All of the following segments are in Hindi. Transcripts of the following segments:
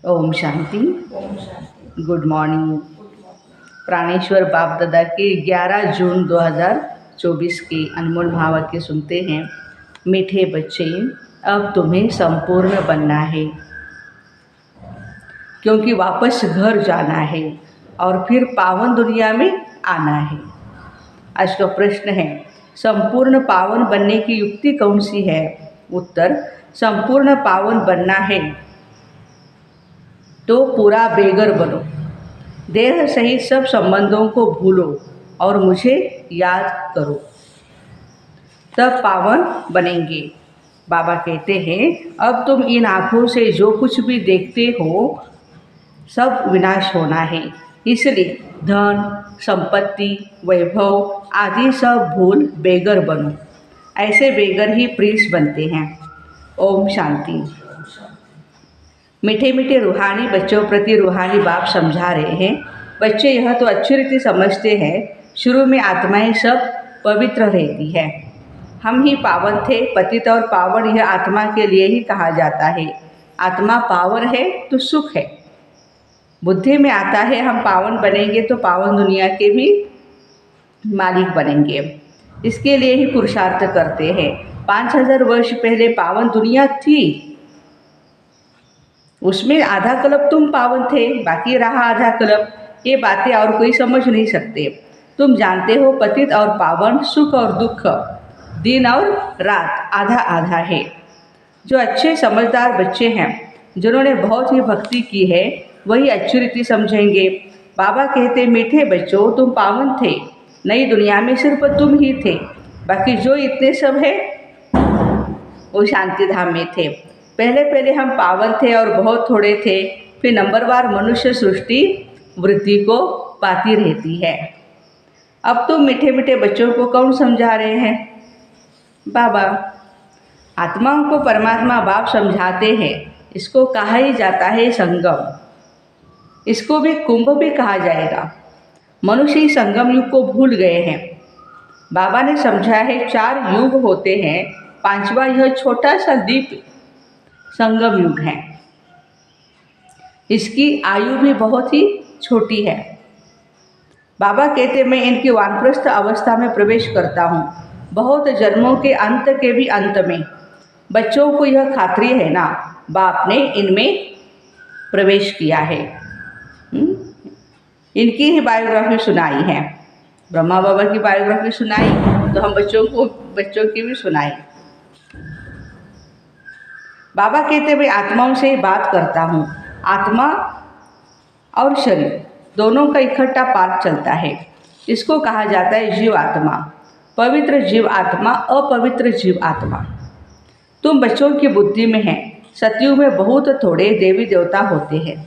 ओम शांति। ओम शांति। Good morning. Good morning. प्राणेश्वर बाप दादा के 11 जून 2024 के अनमोल महावाक्य सुनते हैं। मीठे बच्चे, अब तुम्हें संपूर्ण बनना है, क्योंकि वापस घर जाना है और फिर पावन दुनिया में आना है। आज का प्रश्न है, संपूर्ण पावन बनने की युक्ति कौन सी है? उत्तर, संपूर्ण पावन बनना है तो पूरा बेगर बनो, देह सहित सब संबंधों को भूलो और मुझे याद करो, तब पावन बनेंगे। बाबा कहते हैं, अब तुम इन आँखों से जो कुछ भी देखते हो सब विनाश होना है, इसलिए धन, संपत्ति, वैभव आदि सब भूल बेगर बनो। ऐसे बेगर ही प्रिंस बनते हैं। ओम शांति। मीठे मीठे रूहानी बच्चों प्रति रूहानी बाप समझा रहे हैं। बच्चे यह तो अच्छी रीति समझते हैं, शुरू में आत्माएं सब पवित्र रहती है। हम ही पावन थे। पतित और पावन यह आत्मा के लिए ही कहा जाता है। आत्मा पावन है तो सुख है। बुद्धि में आता है हम पावन बनेंगे तो पावन दुनिया के भी मालिक बनेंगे। इसके लिए ही पुरुषार्थ करते हैं। 5000 वर्ष पहले पावन दुनिया थी, उसमें आधा कल्प तुम पावन थे, बाकी रहा आधा कल्प। ये बातें और कोई समझ नहीं सकते। तुम जानते हो पतित और पावन, सुख और दुख, दिन और रात आधा आधा है। जो अच्छे समझदार बच्चे हैं, जिन्होंने बहुत ही भक्ति की है, वही अच्छी रीति समझेंगे। बाबा कहते, मीठे बच्चों तुम पावन थे, नई दुनिया में सिर्फ तुम ही थे, बाकी जो इतने सब है वो शांति धाम में थे। पहले पहले हम पावन थे और बहुत थोड़े थे, फिर नंबरवार मनुष्य सृष्टि वृद्धि को पाती रहती है। अब तुम मीठे मीठे बच्चों को कौन समझा रहे हैं? बाबा। आत्माओं को परमात्मा बाप समझाते हैं। इसको कहा ही जाता है संगम। इसको भी कुंभ भी कहा जाएगा। मनुष्य ही संगम युग को भूल गए हैं। बाबा ने समझा है 4 युग होते हैं, 5वां यह छोटा सा द्वीप संगम युग है। इसकी आयु भी बहुत ही छोटी है। बाबा कहते, मैं इनकी वानप्रस्थ अवस्था में प्रवेश करता हूँ, बहुत जन्मों के अंत के भी अंत में। बच्चों को यह खात्री है ना, बाप ने इनमें प्रवेश किया है। इनकी ही बायोग्राफी सुनाई है। ब्रह्मा बाबा की बायोग्राफी सुनाई तो हम बच्चों की भी सुनाई। बाबा कहते, मैं आत्माओं से बात करता हूँ। आत्मा और शरीर दोनों का इकट्ठा पाठ चलता है। इसको कहा जाता है जीव आत्मा। पवित्र जीव आत्मा, अपवित्र जीव आत्मा। तुम बच्चों की बुद्धि में हैं। सतयुग में बहुत थोड़े देवी देवता होते हैं।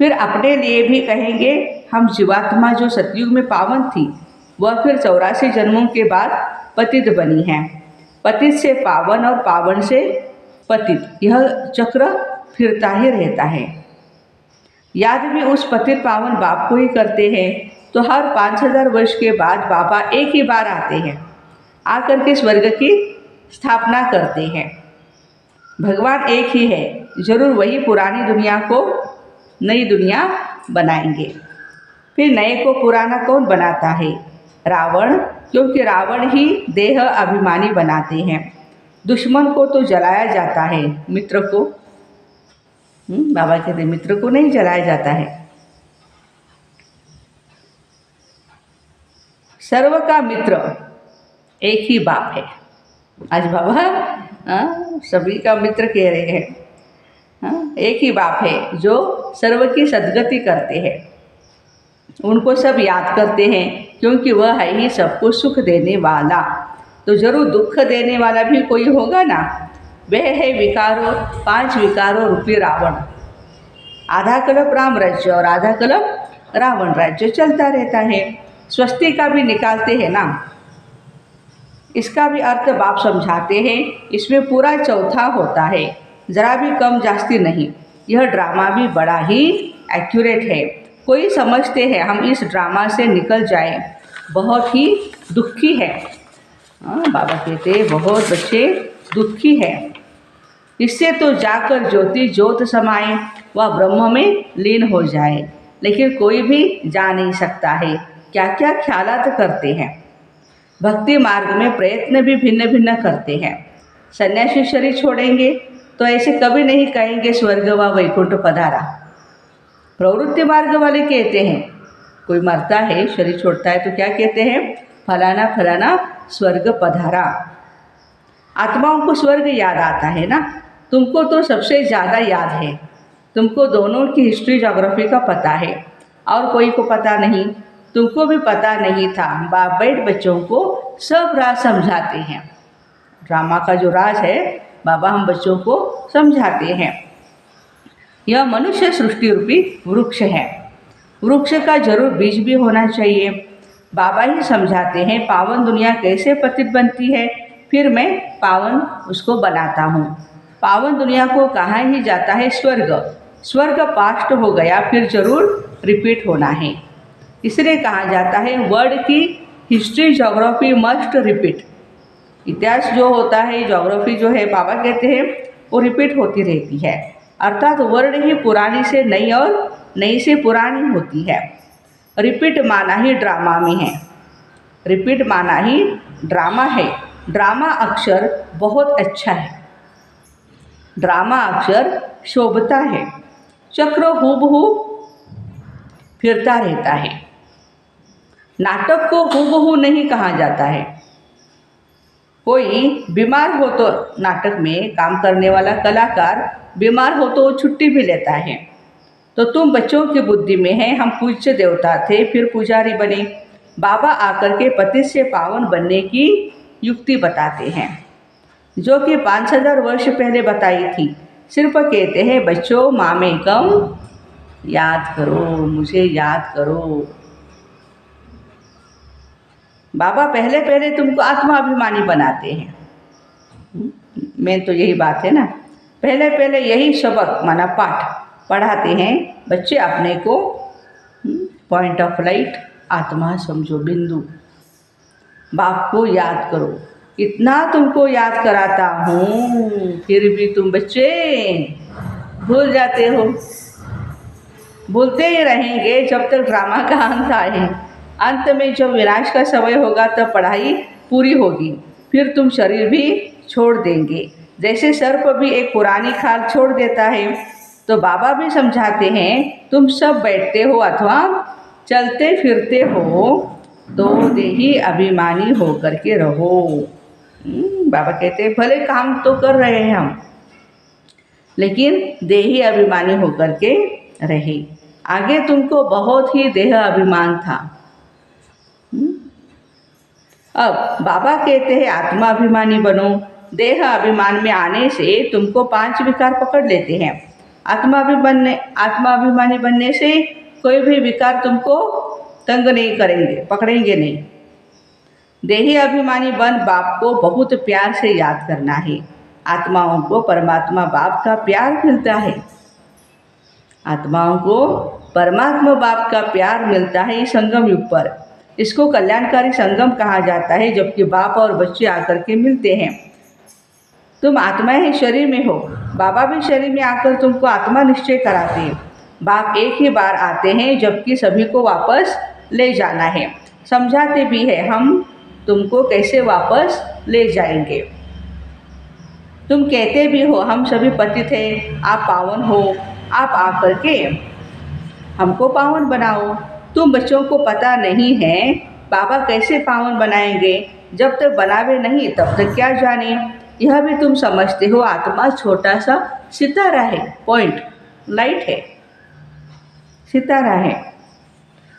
फिर अपने लिए भी कहेंगे, हम जीवात्मा जो सतयुग में पावन थी, वह फिर 84 जन्मों के बाद पतित बनी है। पतित से पावन और पावन से पतित, यह चक्र फिरता ही रहता है। याद भी उस पतित पावन बाप को ही करते हैं। तो हर 5000 वर्ष के बाद बाबा एक ही बार आते हैं, आकर के स्वर्ग की स्थापना करते हैं। भगवान एक ही है, जरूर वही पुरानी दुनिया को नई दुनिया बनाएंगे। फिर नए को पुराना कौन बनाता है? रावण, क्योंकि रावण ही देह अभिमानी बनाते हैं। दुश्मन को तो जलाया जाता है, मित्र को बाबा कहते, मित्र को नहीं जलाया जाता है। सर्व का मित्र एक ही बाप है। आज बाबा सभी का मित्र कह रहे हैं। एक ही बाप है जो सर्व की सद्गति करते हैं। उनको सब याद करते हैं, क्योंकि वह है ही सबको सुख देने वाला। तो जरूर दुख देने वाला भी कोई होगा ना। वह है विकारों, 5 विकारों रूपी रावण। आधा कल्प राम राज्य और आधा कल्प रावण राज्य चलता रहता है। स्वस्ति का भी निकालते हैं ना, इसका भी अर्थ बाप समझाते हैं। इसमें पूरा चौथा होता है, जरा भी कम जास्ती नहीं। यह ड्रामा भी बड़ा ही एक्यूरेट है। कोई समझते हैं हम इस ड्रामा से निकल जाए, बहुत ही दुखी है। बाबा कहते बहुत बच्चे दुखी हैं। इससे तो जाकर ज्योति ज्योत समाए, वह ब्रह्म में लीन हो जाए। लेकिन कोई भी जा नहीं सकता है, क्या क्या ख्यालात करते हैं। भक्ति मार्ग में प्रयत्न भी भिन्न भिन्न करते हैं। सन्यासी शरीर छोड़ेंगे तो ऐसे कभी नहीं कहेंगे स्वर्ग व वैकुंठ पधारा। प्रवृत्ति मार्ग वाले कहते हैं, कोई मरता है शरीर छोड़ता है तो क्या कहते हैं, फलाना फलाना स्वर्ग पधारा। आत्माओं को स्वर्ग याद आता है ना, तुमको तो सबसे ज़्यादा याद है। तुमको दोनों की हिस्ट्री ज्योग्राफी का पता है और कोई को पता नहीं, तुमको भी पता नहीं था। बाप बैठ बच्चों को सब राज समझाते हैं। ड्रामा का जो राज है बाबा हम बच्चों को समझाते हैं। यह मनुष्य सृष्टि रूपी वृक्ष है। वृक्ष का जरूर बीज भी होना चाहिए। बाबा ही समझाते हैं पावन दुनिया कैसे पतित बनती है, फिर मैं पावन उसको बनाता हूँ। पावन दुनिया को कहा ही जाता है स्वर्ग। स्वर्ग पास्ट हो गया फिर जरूर रिपीट होना है, इसलिए कहा जाता है वर्ल्ड की हिस्ट्री ज्योग्राफी मस्ट रिपीट। इतिहास जो होता है, ज्योग्राफी जो है, बाबा कहते हैं वो रिपीट होती रहती है। अर्थात वर्ल्ड ही पुरानी से नई और नई से पुरानी होती है। रिपीट माना ही ड्रामा में है, रिपीट माना ही ड्रामा है। ड्रामा अक्षर बहुत अच्छा है, ड्रामा अक्षर शोभता है। चक्र हूबहू फिरता रहता है। नाटक को हूबहू नहीं कहा जाता है। कोई बीमार हो तो नाटक में काम करने वाला कलाकार बीमार हो तो वो छुट्टी भी लेता है। तो तुम बच्चों की बुद्धि में है हम पूज्य देवता थे फिर पुजारी बने। बाबा आकर के पति से पावन बनने की युक्ति बताते हैं, जो कि 5000 वर्ष पहले बताई थी। सिर्फ कहते हैं बच्चों मामेकम याद करो, मुझे याद करो। बाबा पहले पहले तुमको आत्माभिमानी बनाते हैं। मेन तो यही बात है ना, पहले पहले यही सबक माना पाठ पढ़ाते हैं। बच्चे अपने को पॉइंट ऑफ लाइट आत्मा समझो, बिंदु। बाप को याद करो। इतना तुमको याद कराता हूँ फिर भी तुम बच्चे भूल जाते हो। भूलते ही रहेंगे जब तक ड्रामा का अंत आए। अंत में जब विनाश का समय होगा तब पढ़ाई पूरी होगी, फिर तुम शरीर भी छोड़ देंगे। जैसे सर्प भी एक पुरानी खाल छोड़ देता है, तो बाबा भी समझाते हैं तुम सब बैठते हो अथवा चलते फिरते हो तो देही अभिमानी होकर के रहो। बाबा कहते हैं भले काम तो कर रहे हैं हम, लेकिन देही अभिमानी होकर के रहे। आगे तुमको बहुत ही देह अभिमान था। अब बाबा कहते हैं आत्माभिमानी बनो। देह अभिमान में आने से तुमको 5 विकार पकड़ लेते हैं। आत्माभिमानी बनने से कोई भी विकार तुमको तंग नहीं करेंगे, पकड़ेंगे नहीं। देही अभिमानी बन बाप को बहुत प्यार से याद करना है। आत्माओं को परमात्मा बाप का प्यार मिलता है। आत्माओं को परमात्मा बाप का प्यार मिलता है इस संगम युग पर। इसको कल्याणकारी संगम कहा जाता है, जबकि बाप और बच्चे आकर के मिलते हैं। तुम आत्माएं शरीर में हो, बाबा भी शरीर में आकर तुमको आत्मा निश्चय कराते हैं। बाप एक ही बार आते हैं, जबकि सभी को वापस ले जाना है। समझाते भी है हम तुमको कैसे वापस ले जाएंगे। तुम कहते भी हो हम सभी पतित हैं, आप पावन हो, आप आकर के हमको पावन बनाओ। तुम बच्चों को पता नहीं है बाबा कैसे पावन बनाएंगे, जब तक बनावे नहीं तब तक क्या जाने। यह भी तुम समझते हो आत्मा छोटा सा सितारा है, पॉइंट लाइट है, सितारा है।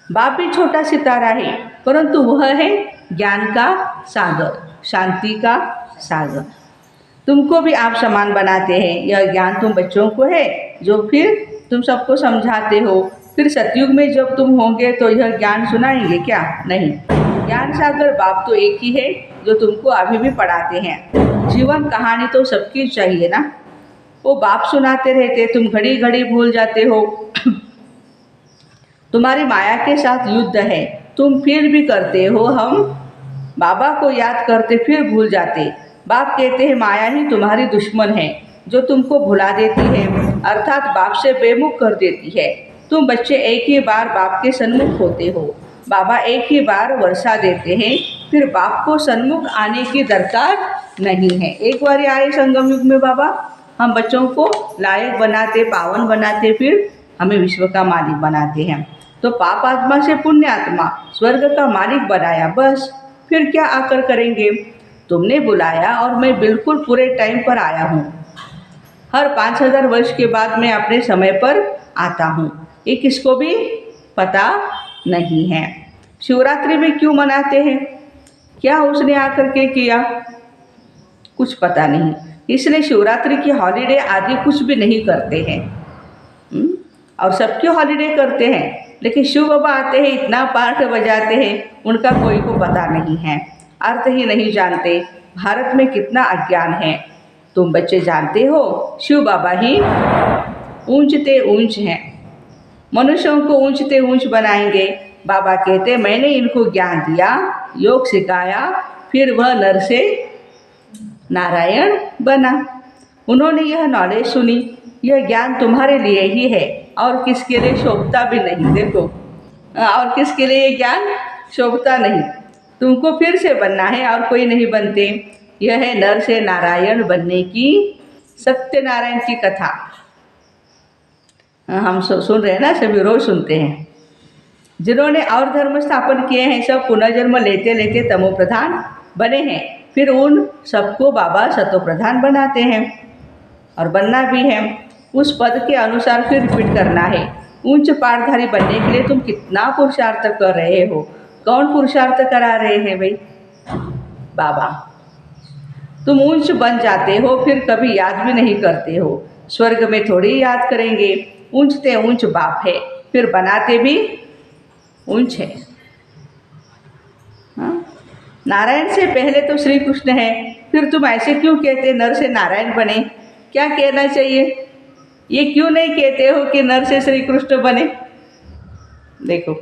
बाप भी छोटा सितारा है, परंतु वह है ज्ञान का सागर, शांति का सागर। तुमको भी आप समान बनाते हैं। यह ज्ञान तुम बच्चों को है, जो फिर तुम सबको समझाते हो। फिर सतयुग में जब तुम होंगे तो यह ज्ञान सुनाएंगे क्या? नहीं। ज्ञान सागर बाप तो एक ही है, जो तुमको अभी भी पढ़ाते हैं। जीवन कहानी तो सबकी चाहिए ना, वो बाप सुनाते रहते, तुम घड़ी घड़ी भूल जाते हो। तुम्हारी माया के साथ युद्ध है, तुम फिर भी करते हो। हम बाबा को याद करते फिर भूल जाते। बाप कहते हैं माया ही तुम्हारी दुश्मन है, जो तुमको भुला देती है, अर्थात बाप से बेमुख कर देती है। तुम बच्चे एक ही बार बाप के सन्मुख होते हो। बाबा एक ही बार वर्षा देते हैं, फिर बाप को सन्मुख आने की दरकार नहीं है। एक बार आए संगम युग में बाबा, हम बच्चों को लायक बनाते, पावन बनाते, फिर हमें विश्व का मालिक बनाते हैं। तो पाप आत्मा से पुण्य आत्मा स्वर्ग का मालिक बनाया, बस फिर क्या आकर करेंगे। तुमने बुलाया और मैं बिल्कुल पूरे टाइम पर आया हूँ। हर 5000 वर्ष के बाद मैं अपने समय पर आता हूँ, ये किसको भी पता नहीं है। शिवरात्रि में क्यों मनाते हैं, क्या उसने आकर के किया, कुछ पता नहीं। इसलिए शिवरात्रि की हॉलीडे आदि कुछ भी नहीं करते हैं। और सबकी हॉलीडे करते हैं, लेकिन शिव बाबा आते हैं, इतना पाठ बजाते हैं, उनका कोई को पता नहीं है, अर्थ ही नहीं जानते। भारत में कितना अज्ञान है। तुम बच्चे जानते हो, शिव बाबा ही ऊंचते ऊंच हैं, मनुष्यों को ऊंचते ऊंच बनाएंगे। बाबा कहते मैंने इनको ज्ञान दिया, योग सिखाया, फिर वह नर से नारायण बना। उन्होंने यह नॉलेज सुनी, यह ज्ञान तुम्हारे लिए ही है और किसके लिए शोभता भी नहीं। देखो, और किसके लिए ये ज्ञान शोभता नहीं, तुमको फिर से बनना है और कोई नहीं बनते। यह है नर से नारायण बनने की सत्यनारायण की कथा। हम सुन रहे हैं ना, सभी रोज सुनते हैं। जिन्होंने और धर्म स्थापन किए हैं, सब पुनर्जन्म लेते लेते तमो प्रधान बने हैं, फिर उन सबको बाबा सतो प्रधान बनाते हैं और बनना भी है। उस पद के अनुसार फिर रिपीट करना है। उच्च पाठधारी बनने के लिए तुम कितना पुरुषार्थ कर रहे हो। कौन पुरुषार्थ करा रहे हैं भाई, बाबा। तुम ऊंच बन जाते हो, फिर कभी याद भी नहीं करते हो। स्वर्ग में थोड़ी याद करेंगे, ऊंचते ऊंच बाप है, फिर बनाते भी ऊंच है। हाँ? नारायण से पहले तो श्री कृष्ण है, फिर तुम ऐसे क्यों कहते नर से नारायण बने। क्या कहना चाहिए, ये क्यों नहीं कहते हो कि नर से श्री कृष्ण बने। देखो,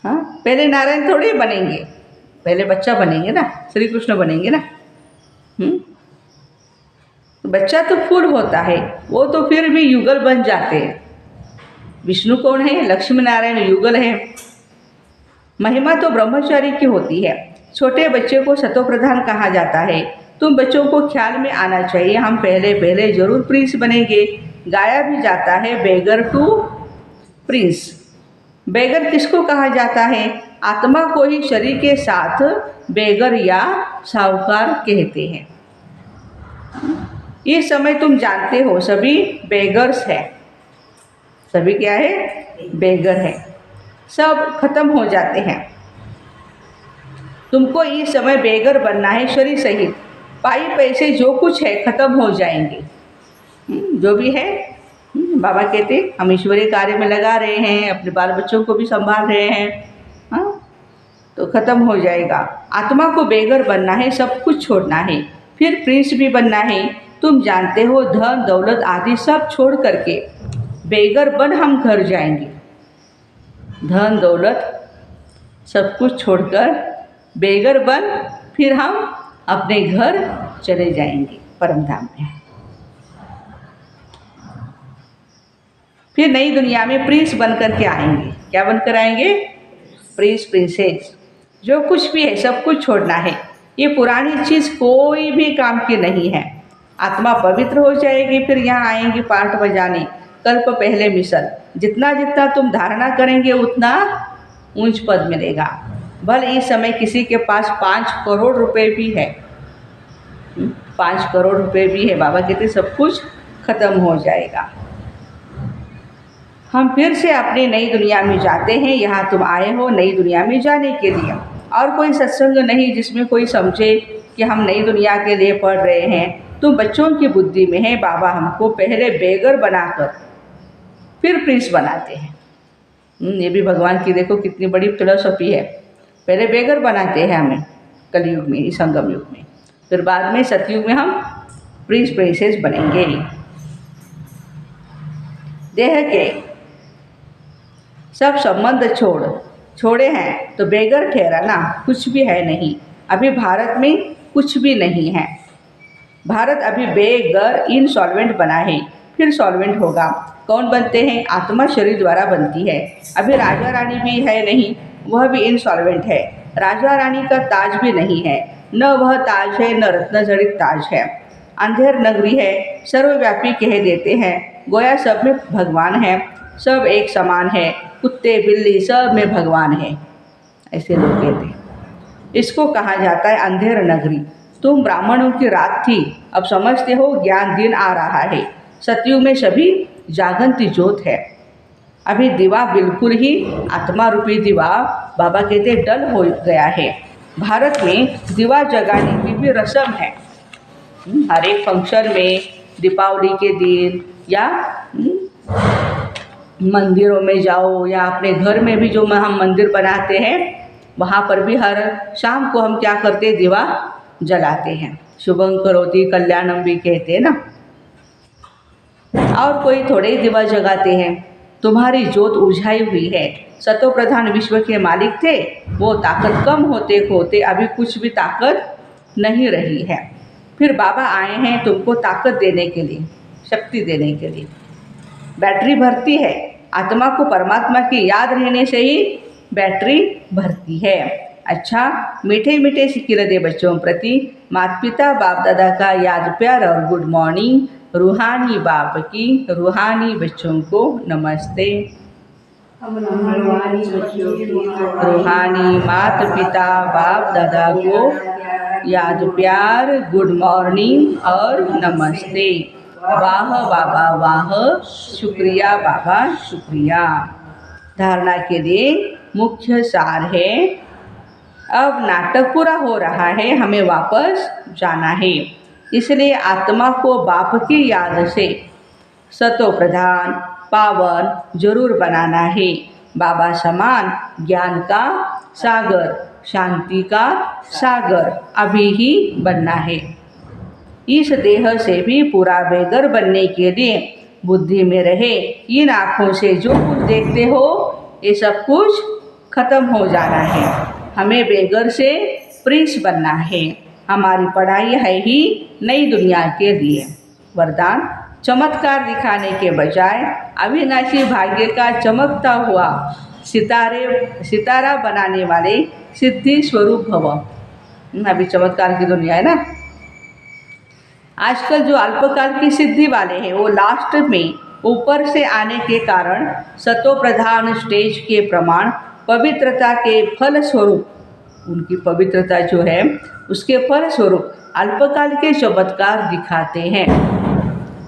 हाँ, पहले नारायण थोड़े बनेंगे, पहले बच्चा बनेंगे ना, श्री कृष्ण बनेंगे ना। बच्चा तो फूल होता है, वो तो फिर भी युगल बन जाते हैं। विष्णु कौन है, लक्ष्मी नारायण युगल है। महिमा तो ब्रह्मचारी की होती है। छोटे बच्चे को सतो प्रधान कहा जाता है। तुम बच्चों को ख्याल में आना चाहिए, हम पहले पहले जरूर प्रिंस बनेंगे। गाया भी जाता है, बेगर टू प्रिंस। बेगर किसको कहा जाता है, आत्मा को ही शरीर के साथ बेगर या साहूकार कहते हैं। इस समय तुम जानते हो सभी बेगर्स है, सभी क्या है, बेगर है, सब खत्म हो जाते हैं। तुमको इस समय बेगर बनना है, शरीर सहित। पाई पैसे जो कुछ है खत्म हो जाएंगे, जो भी है। बाबा कहते हम ईश्वरीय कार्य में लगा रहे हैं, अपने बाल बच्चों को भी संभाल रहे हैं, हाँ, तो खत्म हो जाएगा। आत्मा को बेगर बनना है, सब कुछ छोड़ना है, फिर प्रिंस भी बनना है। तुम जानते हो धन दौलत आदि सब छोड़ करके बेगर बन हम घर जाएंगे। धन दौलत सब कुछ छोड़कर बेगर बन फिर हम अपने घर चले जाएंगे परम धाम में। फिर नई दुनिया में प्रिंस बन कर के आएंगे। क्या बनकर आएंगे, प्रिंस प्रिंसेस। जो कुछ भी है सब कुछ छोड़ना है, ये पुरानी चीज़ कोई भी काम की नहीं है। आत्मा पवित्र हो जाएगी, फिर यहाँ आएंगे पाठ बजाने। कल्प पहले मिसल, जितना जितना तुम धारणा करेंगे उतना ऊंच पद मिलेगा। भले इस समय किसी के पास 5 करोड़ रुपए भी है, 5 करोड़ रुपए भी है, बाबा कहते सब कुछ खत्म हो जाएगा। हम फिर से अपनी नई दुनिया में जाते हैं। यहाँ तुम आए हो नई दुनिया में जाने के लिए, और कोई सत्संग नहीं जिसमें कोई समझे कि हम नई दुनिया के लिए पढ़ रहे हैं। तुम बच्चों की बुद्धि में है, बाबा हमको पहले बेगर बनाकर फिर प्रिंस बनाते हैं। ये भी भगवान की देखो कितनी बड़ी फिलॉसफी है। पहले बेगर बनाते हैं हमें कलयुग में, इस संगम युग में, फिर बाद में सतयुग में हम प्रिंस प्रिंसेस बनेंगे। देह के सब संबंध छोड़े हैं तो बेगर ठहरा ना, कुछ भी है नहीं। अभी भारत में कुछ भी नहीं है। भारत अभी बेघर इनसॉल्वेंट बना है, फिर सॉल्वेंट होगा। कौन बनते हैं? आत्मा शरीर द्वारा बनती है। अभी राजा रानी भी है नहीं, वह भी इनसॉल्वेंट है। राजा रानी का ताज भी नहीं है, न वह ताज है न रत्न जड़ित ताज है। अंधेर नगरी है, सर्वव्यापी कह देते हैं, गोया सब में भगवान है, सब एक समान है, कुत्ते बिल्ली सब में भगवान है, ऐसे लोग कहते हैं। इसको कहा जाता है अंधेर नगरी। तुम ब्राह्मणों की रात थी, अब समझते हो ज्ञान दिन आ रहा है। सतयुग में सभी जागंती ज्योत है। अभी दिवा बिल्कुल ही आत्मा रूपी दिवा बाबा कहते डल हो गया है। भारत में दिवा जगाने की भी रस्म है। हर एक फंक्शन में दीपावली के दिन या मंदिरों में जाओ या अपने घर में भी जो हम मंदिर बनाते हैं वहाँ पर भी हर शाम को हम क्या करते हैं? दिवा जलाते हैं। शुभं करोति कल्याणम भी कहते हैं ना। और कोई थोड़े ही दिवा जगाते हैं। तुम्हारी जोत उलझाई हुई है। सतो प्रधान विश्व के मालिक थे, वो ताकत कम होते होते अभी कुछ भी ताकत नहीं रही है। फिर बाबा आए हैं तुमको ताकत देने के लिए, शक्ति देने के लिए। बैटरी भरती है, आत्मा को परमात्मा की याद रहने से ही बैटरी भरती है। अच्छा, मीठे मीठे सिक्के दे बच्चों प्रति माता पिता बाप दादा का याद प्यार और गुड मॉर्निंग। रूहानी बाप की रूहानी बच्चों को नमस्ते। हम रूहानी बच्चों की रूहानी माता पिता बाप दादा को याद प्यार गुड मॉर्निंग और नमस्ते। वाह बाबा वाह, शुक्रिया बाबा शुक्रिया। धारणा के लिए मुख्य सार है, अब नाटक पूरा हो रहा है, हमें वापस जाना है। इसलिए आत्मा को बाप की याद से सतो प्रधान पावन जरूर बनाना है। बाबा समान ज्ञान का सागर, शांति का सागर अभी ही बनना है। इस देह से भी पूरा बेघर बनने के लिए बुद्धि में रहे, इन आँखों से जो कुछ देखते हो ये सब कुछ खत्म हो जाना है। हमें बेघर से प्रिंस बनना है। हमारी पढ़ाई है ही नई दुनिया के लिए। वरदान, चमत्कार दिखाने के बजाय अविनाशी भाग्य का चमकता हुआ सितारा बनाने वाले सिद्धि स्वरूप भव। अभी चमत्कार की दुनिया है ना। आजकल जो अल्पकाल की सिद्धि वाले हैं वो लास्ट में ऊपर से आने के कारण सतो प्रधान स्टेज के प्रमाण पवित्रता के फल स्वरूप, उनकी पवित्रता जो है उसके फल स्वरूप अल्पकाल के चमत्कार दिखाते हैं।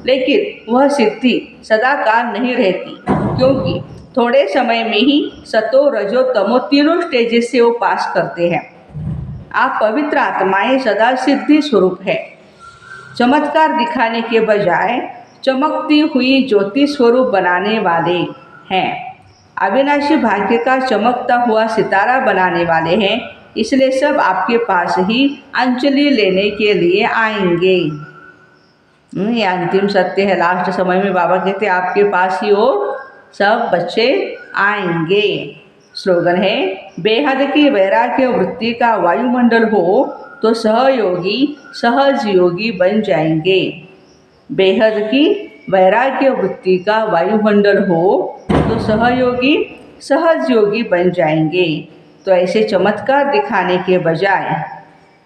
लेकिन वह सिद्धि सदाकाल नहीं रहती, क्योंकि थोड़े समय में ही सतो रजो तमो तीनों स्टेजेस से वो पास करते हैं। आप पवित्र आत्माएं सदा सिद्धि स्वरूप है। चमत्कार दिखाने के बजाय चमकती हुई ज्योति स्वरूप बनाने वाले हैं। अविनाशी भाग्य का चमकता हुआ सितारा बनाने वाले हैं। इसलिए सब आपके पास ही अंजलि लेने के लिए आएंगे। ये अंतिम सत्य है। लास्ट समय में बाबा कहते आपके पास ही वो सब बच्चे आएंगे। स्लोगन है, बेहद की वैराग्य वृत्ति का वायुमंडल हो तो सहयोगी सहज योगी बन जाएंगे। बेहद की वैराग्य वृत्ति का वायुमंडल हो तो सहयोगी सहज योगी बन जाएंगे। तो ऐसे चमत्कार दिखाने के बजाय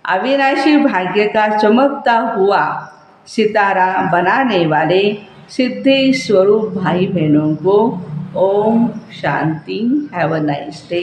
अविनाशी भाग्य का चमकता हुआ सितारा बनाने वाले सिद्धि स्वरूप भाई बहनों को ओम शांति। Have a nice day.